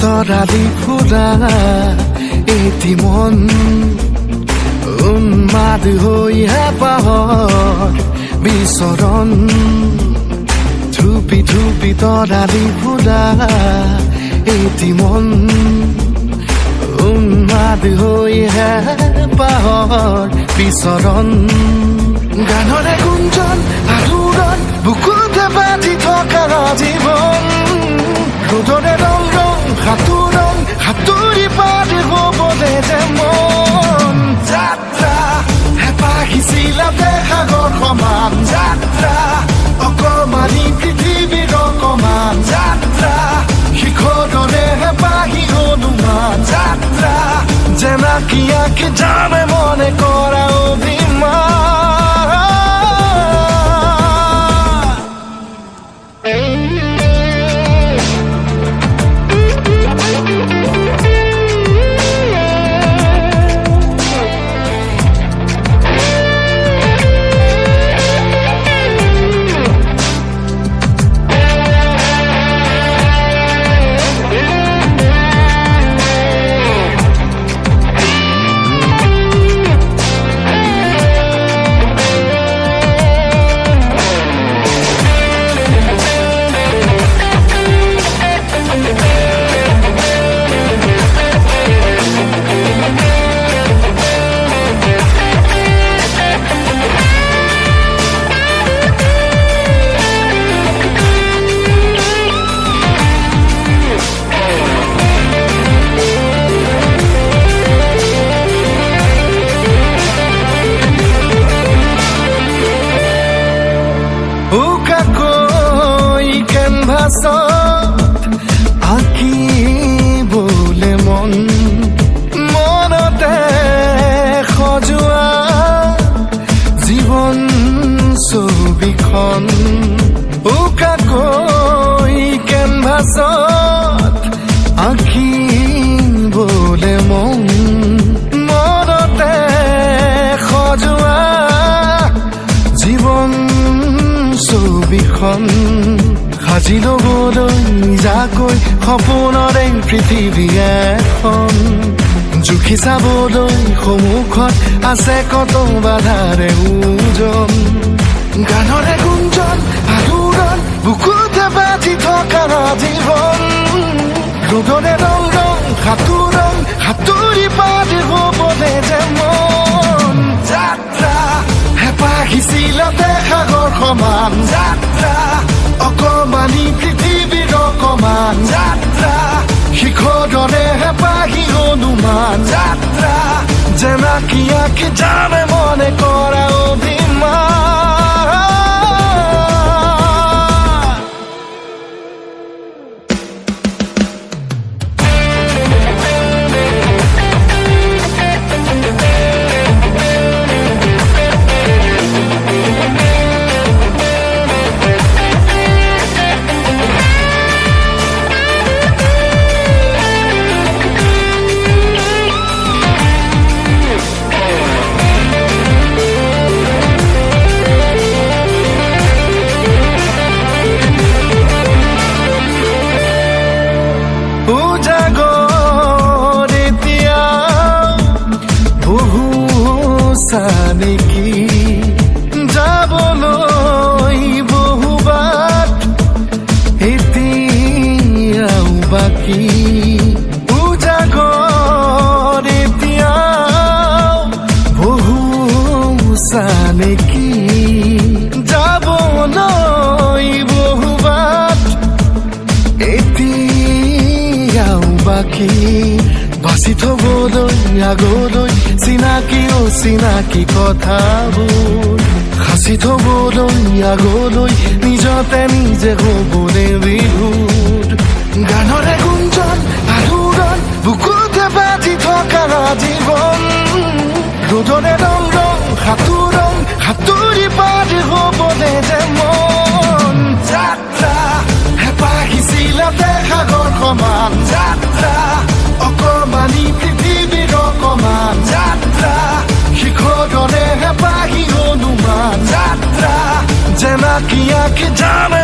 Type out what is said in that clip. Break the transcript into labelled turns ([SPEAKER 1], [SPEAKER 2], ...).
[SPEAKER 1] তৰালি ফুৰা এটি মন উন্মাদ হৈ হেঁপাহৰ বিচৰণ ধুপি ধুপি তৰালি ফুৰা এটি মন উন্মাদ হৈ হেঁপাহৰ বিচৰণ গানৰে গুঞ্জন আলোড়ন বুকুতে বাজি থকা জীৱন ৰ'দৰে ৰং ৰং সাঁতোৰং সাঁতুৰি পাৰ হ'বলে যে মন যাত্ৰা হেঁপাহিছিলাতে সাগৰ সমান যাত্ৰা অকমানি পৃথিৱীৰ অকমান যাত্ৰা শিখৰৰে হেঁপাহি অনুমান যাত্ৰা জেনাকি আঁকি জানে মনে কৰা অভিমান আঁকিবলে মন মনতে সজোৱা জীৱন ছবিখন উকাকৈ কেনভাছত আঁকিবলে মন মনতে সজোৱা জীৱন ছবিখন সাজি ল'বলৈ যাকৈ সপোনৰে পৃথিৱী এখন জুখি চাবলৈ সন্মুখত আছে কত বাধাৰে ওজন গানৰে গুঞ্জন আলোড়ন বুকুতে বাজি থকা জীৱন ৰ'দৰে ৰং ৰং সাঁতোৰং সাঁতুৰি পাৰ হ'বলে যে মন যাত্ৰা হেঁপাহিছিলাতে সাগৰ সমান যাত্ৰা অকমানি পৃথিৱীৰ অকমান যাত্ৰা শিখৰৰে হেঁপাহি অনুমান যাত্ৰা জেনাকি আঁকি জানে মনে কৰা অভিমান নেকি যাবলৈ বহুবাট এতিয়াও বাকী উজাগৰ এতিয়াও বহু নেকি যাবলৈ বহুবাট এতিয়াও বাকী বাচি থবলৈ আগলৈ চিনাকি অচিনাকি কথাবোৰ সাঁচি থবলৈ আগলৈ নিজতে নিজে হ'বলৈ বিভোৰ গানৰে গুঞ্জন আলোড়ন বুকুতে বাজি থকা জীৱন ৰ'দৰে ৰং ৰং সাঁতোৰং সাঁতুৰি পাৰ হ'বলে যে মন যাত্ৰা হেঁপাহিছিলাতে সাগৰ সমান যাত্ৰা অকমানি পৃথিৱীৰ অকমান যাত্ৰা শিখৰৰে হেঁপাহি অনুমান যাত্ৰা জেনাকি আঁকি জানে